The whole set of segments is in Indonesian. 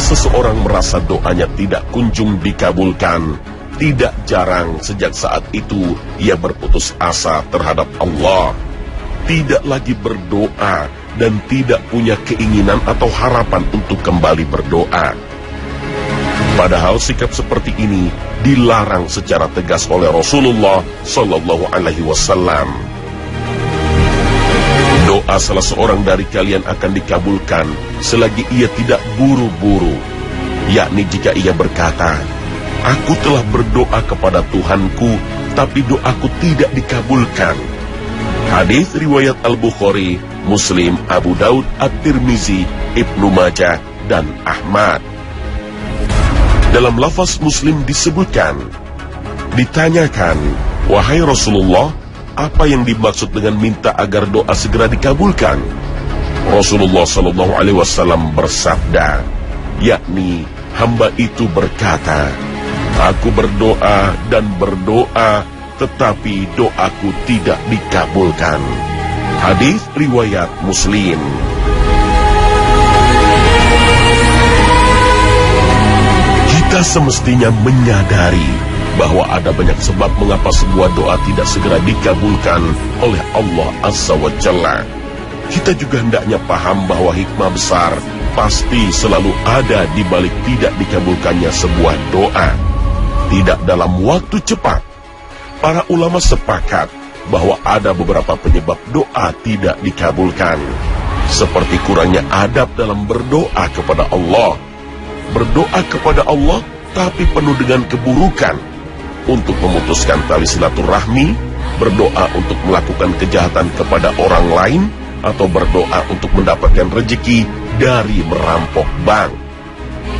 seseorang merasa doanya tidak kunjung dikabulkan, tidak jarang sejak saat itu ia berputus asa terhadap Allah, tidak lagi berdoa, dan tidak punya keinginan atau harapan untuk kembali berdoa. Padahal sikap seperti ini dilarang secara tegas oleh Rasulullah Sallallahu Alaihi Wasallam. Doa salah seorang dari kalian akan dikabulkan selagi ia tidak buru-buru, yakni jika ia berkata, "Aku telah berdoa kepada Tuhanku, tapi doaku tidak dikabulkan." Hadis riwayat Al-Bukhari, Muslim, Abu Daud, At-Tirmizi, Ibnu Majah, dan Ahmad. Dalam lafaz Muslim disebutkan, ditanyakan, "Wahai Rasulullah, apa yang dimaksud dengan minta agar doa segera dikabulkan?" Rasulullah Sallallahu Alaihi Wasallam bersabda, yakni hamba itu berkata, "Aku berdoa dan berdoa, tetapi doaku tidak dikabulkan." Hadis riwayat Muslim. Kita semestinya menyadari bahwa ada banyak sebab mengapa sebuah doa tidak segera dikabulkan oleh Allah Azza wa Jalla. Kita juga hendaknya paham bahwa hikmah besar pasti selalu ada di balik tidak dikabulkannya sebuah doa. Tidak dalam waktu cepat. Para ulama sepakat bahwa ada beberapa penyebab doa tidak dikabulkan, seperti kurangnya adab dalam berdoa kepada Allah, berdoa kepada Allah tapi penuh dengan keburukan, untuk memutuskan tali silaturahmi, berdoa untuk melakukan kejahatan kepada orang lain, atau berdoa untuk mendapatkan rezeki dari merampok bank.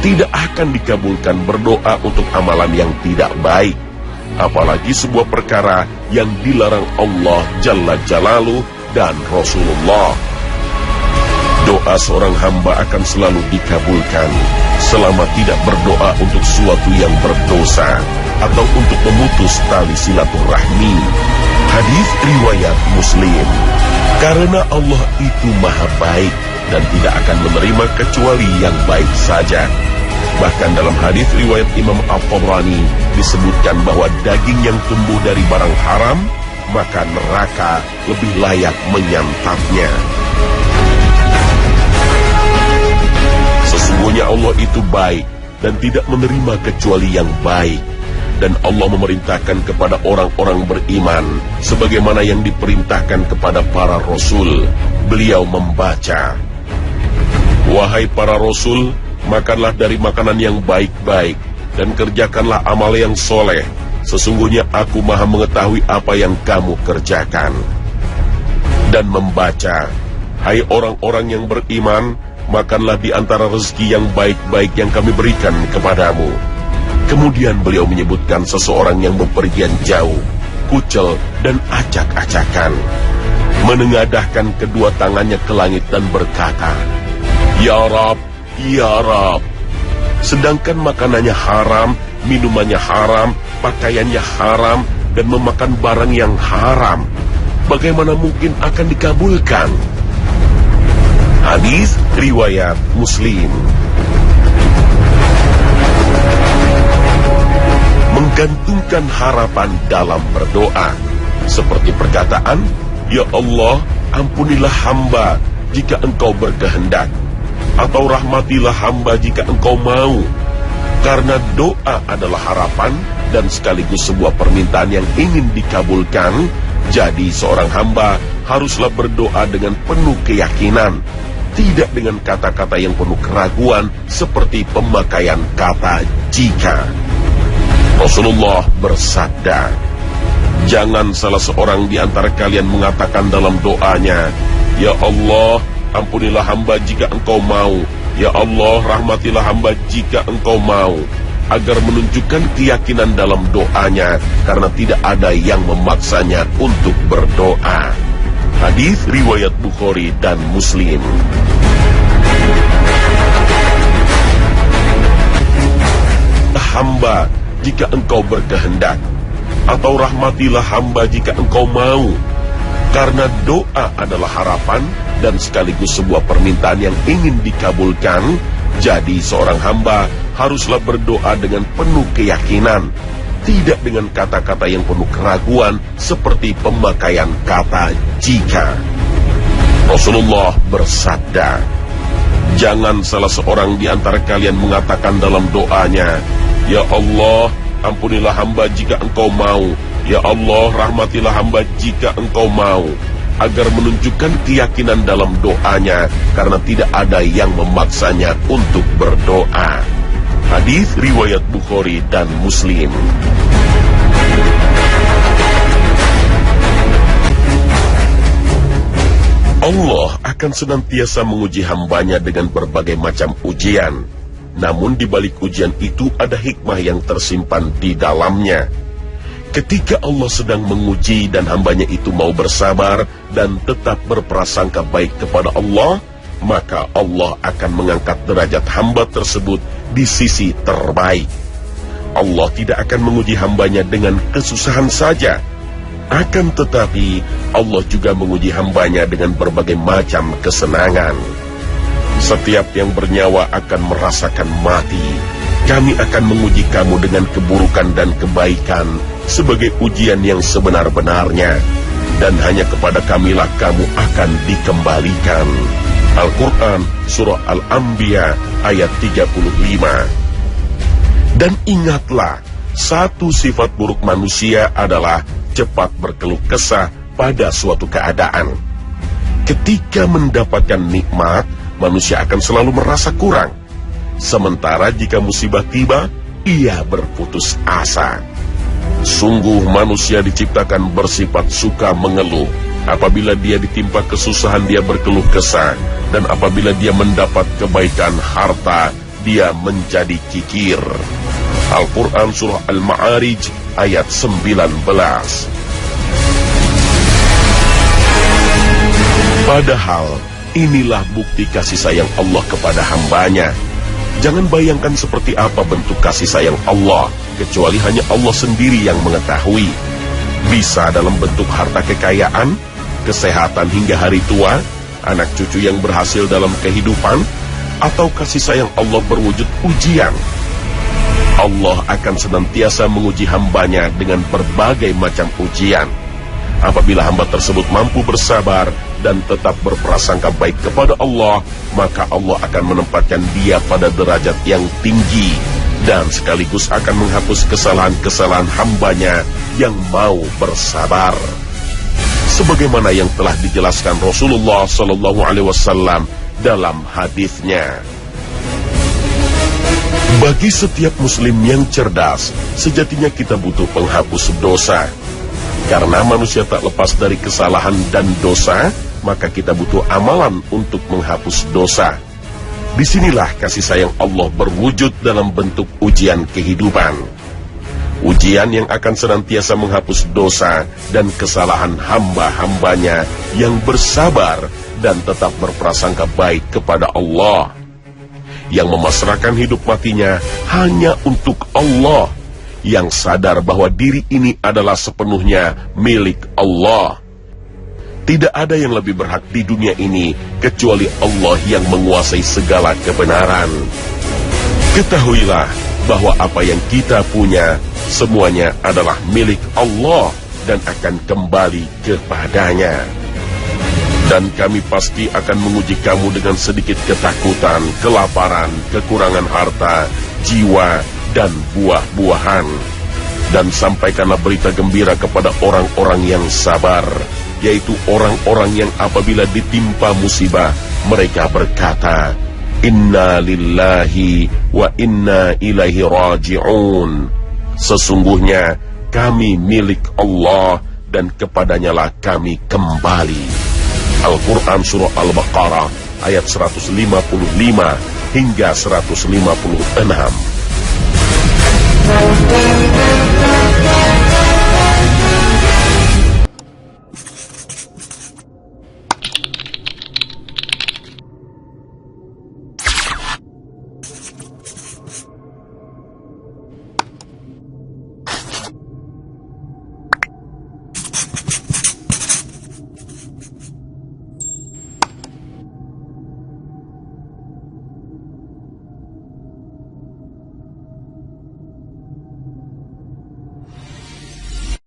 Tidak akan dikabulkan berdoa untuk amalan yang tidak baik, apalagi sebuah perkara yang dilarang Allah Jalla Jalaluh dan Rasulullah. Doa seorang hamba akan selalu dikabulkan selama tidak berdoa untuk suatu yang berdosa atau untuk memutus tali silaturahmi. Hadis riwayat Muslim. Karena Allah itu maha baik dan tidak akan menerima kecuali yang baik saja. Bahkan dalam hadis riwayat Imam At-Tabrani disebutkan bahwa daging yang tumbuh dari barang haram, maka neraka lebih layak menyantapnya. Sesungguhnya Allah itu baik dan tidak menerima kecuali yang baik. Dan Allah memerintahkan kepada orang-orang beriman sebagaimana yang diperintahkan kepada para rasul. Beliau membaca, "Wahai para rasul, makanlah dari makanan yang baik-baik dan kerjakanlah amal yang soleh. Sesungguhnya aku maha mengetahui apa yang kamu kerjakan." Dan membaca, "Hai orang-orang yang beriman, makanlah di antara rezeki yang baik-baik yang kami berikan kepadamu." Kemudian beliau menyebutkan seseorang yang bepergian jauh, kucel dan acak-acakan, menengadahkan kedua tangannya ke langit dan berkata, "Ya Rab, Ya Rab." Sedangkan makanannya haram, minumannya haram, pakaiannya haram, dan memakan barang yang haram, bagaimana mungkin akan dikabulkan? Hadis riwayat Muslim. Menggantungkan harapan dalam berdoa, seperti perkataan, "Ya Allah, ampunilah hamba jika engkau berkehendak," atau "Rahmatilah hamba jika engkau mau." Karena doa adalah harapan dan sekaligus sebuah permintaan yang ingin dikabulkan, jadi seorang hamba haruslah berdoa dengan penuh keyakinan, tidak dengan kata-kata yang penuh keraguan seperti pemakaian kata "jika". Rasulullah bersabda, "Jangan salah seorang di antara kalian mengatakan dalam doanya, 'Ya Allah, ampunilah hamba jika engkau mau. Ya Allah, rahmatilah hamba jika engkau mau,' agar menunjukkan keyakinan dalam doanya, karena tidak ada yang memaksanya untuk berdoa." Hadis riwayat Bukhari dan Muslim. Hamba jika engkau berkehendak, atau rahmatilah hamba jika engkau mau. Karena doa adalah harapan dan sekaligus sebuah permintaan yang ingin dikabulkan, Jadi seorang hamba haruslah berdoa dengan penuh keyakinan, tidak dengan kata-kata yang penuh keraguan seperti pemakaian kata jika. Rasulullah bersabda, jangan salah seorang di antara kalian mengatakan dalam doanya, ya Allah, ampunilah hamba jika engkau mau, ya Allah, rahmatilah hamba jika engkau mau, agar menunjukkan keyakinan dalam doanya, karena tidak ada yang memaksanya untuk berdoa. Hadis riwayat Bukhari dan Muslim. Allah akan senantiasa menguji hambanya dengan berbagai macam ujian. Namun di balik ujian itu ada hikmah yang tersimpan di dalamnya. Ketika Allah sedang menguji dan hambanya itu mau bersabar dan tetap berprasangka baik kepada Allah, maka Allah akan mengangkat derajat hamba tersebut di sisi terbaik. Allah tidak akan menguji hambanya dengan kesusahan saja. Akan tetapi Allah juga menguji hambanya dengan berbagai macam kesenangan. Setiap yang bernyawa akan merasakan mati. Kami akan menguji kamu dengan keburukan dan kebaikan sebagai ujian yang sebenar-benarnya, dan hanya kepada kamilah kamu akan dikembalikan. Al-Quran Surah Al-Anbiya ayat 35. Dan ingatlah, satu sifat buruk manusia adalah cepat berkeluh kesah pada suatu keadaan. Ketika mendapatkan nikmat, manusia akan selalu merasa kurang. Sementara jika musibah tiba, ia berputus asa. Sungguh manusia diciptakan bersifat suka mengeluh. Apabila dia ditimpa kesusahan, dia berkeluh kesah. Dan apabila dia mendapat kebaikan harta, dia menjadi kikir. Al-Quran Surah Al-Ma'arij ayat 19. Padahal inilah bukti kasih sayang Allah kepada hambanya. Jangan bayangkan seperti apa bentuk kasih sayang Allah, kecuali hanya Allah sendiri yang mengetahui. Bisa dalam bentuk harta kekayaan, kesehatan hingga hari tua, anak cucu yang berhasil dalam kehidupan, atau kasih sayang Allah berwujud ujian. Allah akan senantiasa menguji hambanya dengan berbagai macam ujian. Apabila hamba tersebut mampu bersabar dan tetap berprasangka baik kepada Allah, maka Allah akan menempatkan dia pada derajat yang tinggi dan sekaligus akan menghapus kesalahan-kesalahan hambanya yang mau bersabar. Sebagaimana yang telah dijelaskan Rasulullah SAW dalam hadisnya. Bagi setiap muslim yang cerdas, sejatinya kita butuh penghapus dosa. Karena manusia tak lepas dari kesalahan dan dosa, maka kita butuh amalan untuk menghapus dosa. Disinilah kasih sayang Allah berwujud dalam bentuk ujian kehidupan. Ujian yang akan senantiasa menghapus dosa dan kesalahan hamba-hambanya yang bersabar dan tetap berprasangka baik kepada Allah, yang memasrahkan hidup matinya hanya untuk Allah, yang sadar bahwa diri ini adalah sepenuhnya milik Allah. Tidak ada yang lebih berhak di dunia ini kecuali Allah yang menguasai segala kebenaran. Ketahuilah bahwa apa yang kita punya semuanya adalah milik Allah dan akan kembali kepadanya. Dan kami pasti akan menguji kamu dengan sedikit ketakutan, kelaparan, kekurangan harta, jiwa, dan buah-buahan. Dan sampaikanlah berita gembira kepada orang-orang yang sabar, yaitu orang-orang yang apabila ditimpa musibah, mereka berkata, Inna lillahi wa inna ilaihi raji'un. Sesungguhnya kami milik Allah dan kepadanyalah kami kembali. Al-Quran Surah Al-Baqarah ayat 155 hingga 156.